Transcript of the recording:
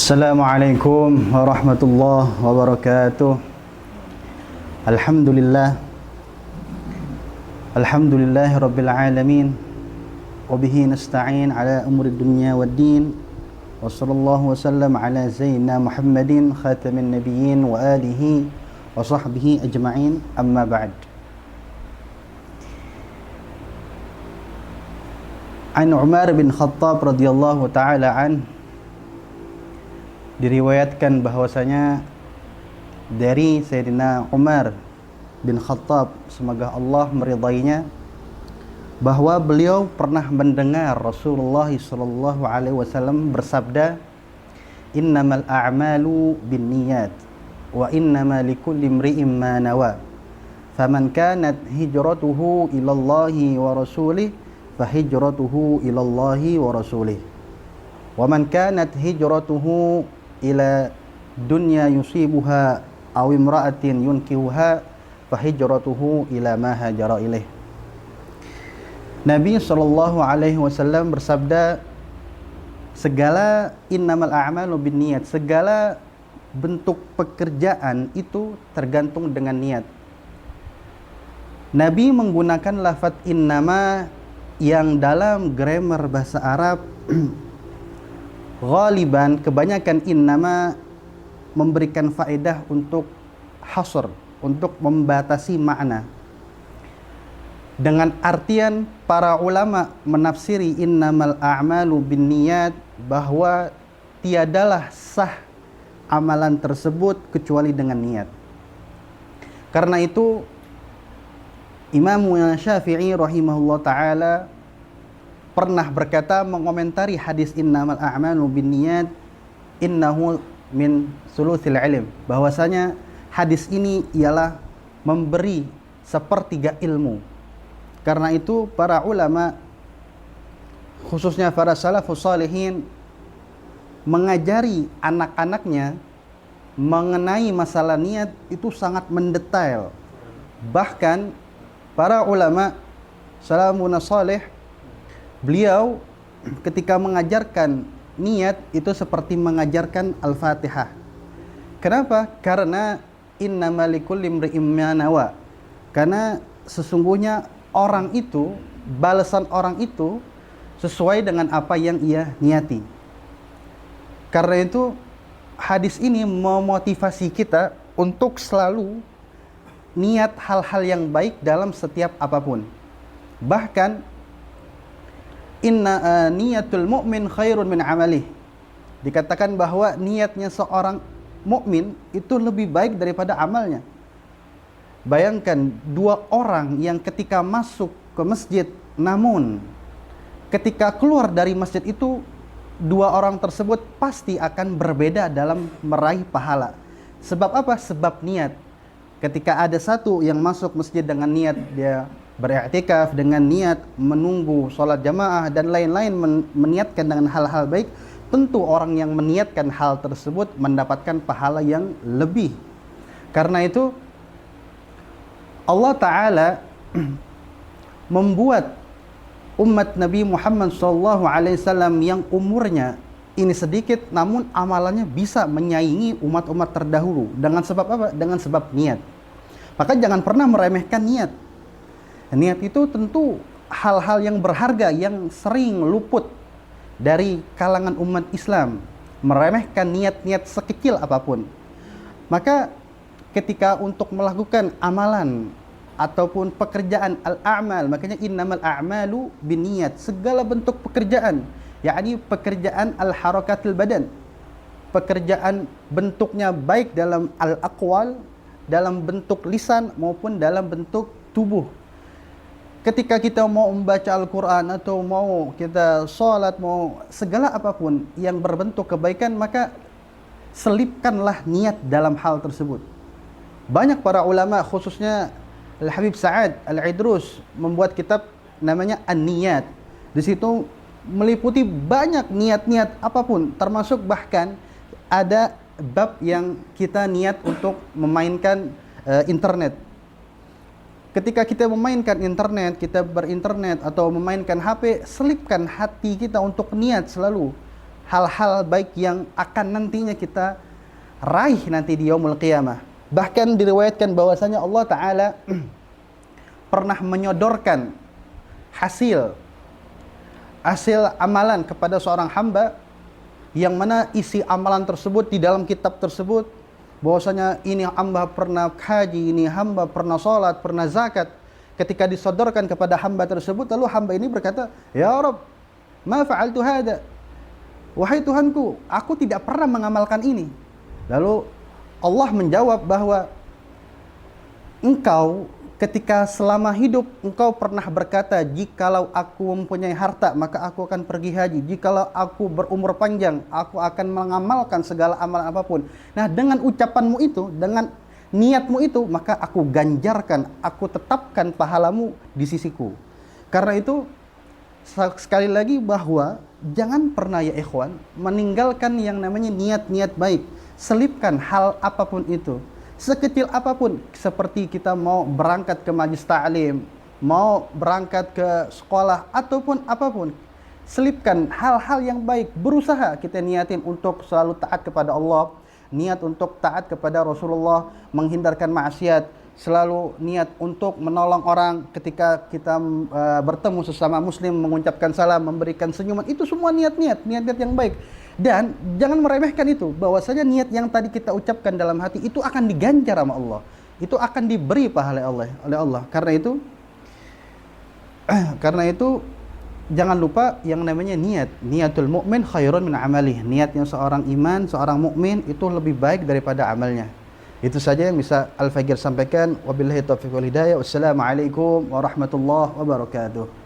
Assalamualaikum warahmatullahi wabarakatuh. Alhamdulillah. Alhamdulillahi rabbil alamin. Wabihi nasta'in ala umuri dunya waddin. Wa sallallahu wasallam ala zaina Muhammadin khatamin nabiyyin wa alihi wa sahbihi ajma'in. Amma ba'd. An Umar bin Khattab radhiyallahu ta'ala an, diriwayatkan bahwasanya dari Sayyidina Umar bin Khattab, semoga Allah meridainya, bahwa beliau pernah mendengar Rasulullah sallallahu alaihi wasallam bersabda, "Innamal a'malu binniyat wa innama likulli imri'in ma nawa. Faman kanat hijratuhu ila Allahi wa rasulih, fa hijratuhu ila Allahi wa rasulih. Wa man kanat hijratuhu ila dunya yusibuha aw imra'atin yunkihuha fa hijratuhu ila ma hajara ilaih." Nabi sallallahu alaihi wasallam bersabda, segala innamal a'malu binniyat, segala bentuk pekerjaan itu tergantung dengan niat. Nabi menggunakan lafaz innama yang dalam grammar bahasa Arab ghaliban, kebanyakan innama memberikan faedah untuk hasr, untuk membatasi makna. Dengan artian para ulama menafsiri innamal a'malu binniyat bahwa tiadalah sah amalan tersebut kecuali dengan niat. Karena itu Imam Syafi'i rahimahullah ta'ala pernah berkata mengomentari hadis innamal a'malu binniyat innahu min sulusil ilm, bahwasanya hadis ini ialah memberi sepertiga ilmu. Karena itu para ulama, khususnya para salafus salihin, mengajari anak-anaknya mengenai masalah niat itu sangat mendetail. Bahkan para ulama salafun salih, beliau ketika mengajarkan niat itu seperti mengajarkan Al-Fatihah. Kenapa? Karena innamal likulli imri'in ma nawa. Karena sesungguhnya orang itu, balasan orang itu sesuai dengan apa yang ia niati. Karena itu hadis ini memotivasi kita untuk selalu niat hal-hal yang baik dalam setiap apapun. Bahkan inna niyatul mu'min khairun min amalih, dikatakan bahwa niatnya seorang mukmin itu lebih baik daripada amalnya. Bayangkan dua orang yang ketika masuk ke masjid, namun ketika keluar dari masjid itu, dua orang tersebut pasti akan berbeda dalam meraih pahala. Sebab apa? Sebab niat. Ketika ada satu yang masuk masjid dengan niat dia beriktikaf, dengan niat menunggu sholat jamaah dan lain-lain, meniatkan dengan hal-hal baik, tentu orang yang meniatkan hal tersebut mendapatkan pahala yang lebih. Karena itu Allah Ta'ala membuat umat Nabi Muhammad SAW yang umurnya ini sedikit namun amalannya bisa menyaingi umat-umat terdahulu. Dengan sebab apa? Dengan sebab niat. Maka jangan pernah meremehkan niat. Niat itu tentu hal-hal yang berharga yang sering luput dari kalangan umat Islam. Meremehkan niat-niat sekecil apapun. Maka ketika untuk melakukan amalan ataupun pekerjaan al-a'mal, makanya innamal a'malu binniyat, segala bentuk pekerjaan, yakni pekerjaan al-harakatil badan, pekerjaan bentuknya baik dalam al-aqwal, dalam bentuk lisan maupun dalam bentuk tubuh. Ketika kita mau membaca Al-Quran atau mau kita sholat, mau segala apapun yang berbentuk kebaikan, maka selipkanlah niat dalam hal tersebut. Banyak para ulama, khususnya Al-Habib Sa'ad Al-Idrus, membuat kitab namanya An-Niyat. Di situ meliputi banyak niat-niat apapun, termasuk bahkan ada bab yang kita niat untuk memainkan internet. Ketika kita memainkan internet, kita berinternet atau memainkan HP, selipkan hati kita untuk niat selalu. hal-hal baik yang akan nantinya kita raih nanti di yaumul qiyamah. Bahkan diriwayatkan bahwasanya Allah Ta'ala pernah menyodorkan hasil amalan kepada seorang hamba, yang mana isi amalan tersebut di dalam kitab tersebut bahwasanya ini hamba pernah haji, ini hamba pernah sholat, pernah zakat. Ketika disodorkan kepada hamba tersebut, lalu hamba ini berkata, ya Rabb, ma fa'altu hada, wahai Tuhanku, aku tidak pernah mengamalkan ini. Lalu Allah menjawab bahwa engkau ketika selama hidup engkau pernah berkata, jikalau aku mempunyai harta maka aku akan pergi haji, jikalau aku berumur panjang aku akan mengamalkan segala amalan apapun. Nah, dengan ucapanmu itu, dengan niatmu itu, maka aku ganjarkan, aku tetapkan pahalamu di sisiku. Karena itu sekali lagi bahwa jangan pernah ya ikhwan meninggalkan yang namanya niat-niat baik. Selipkan hal apapun itu, sekecil apapun, seperti kita mau berangkat ke majlis ta'lim, mau berangkat ke sekolah ataupun apapun, selipkan hal-hal yang baik. Berusaha kita niatin untuk selalu taat kepada Allah, niat untuk taat kepada Rasulullah, menghindarkan maksiat, selalu niat untuk menolong orang ketika kita bertemu sesama muslim, mengucapkan salam, memberikan senyuman. Itu semua niat-niat yang baik. Dan jangan meremehkan itu, bahwasanya niat yang tadi kita ucapkan dalam hati itu akan diganjar sama Allah, itu akan diberi pahala oleh Allah. Karena itu jangan lupa yang namanya niat. Niatul mukmin khairun min amalih. Niatnya seorang iman, seorang mukmin itu lebih baik daripada amalnya. Itu saja yang bisa Al-Fagir sampaikan. Wabillahi taufiq wal hidayah. Wassalamualaikum warahmatullahi wabarakatuh.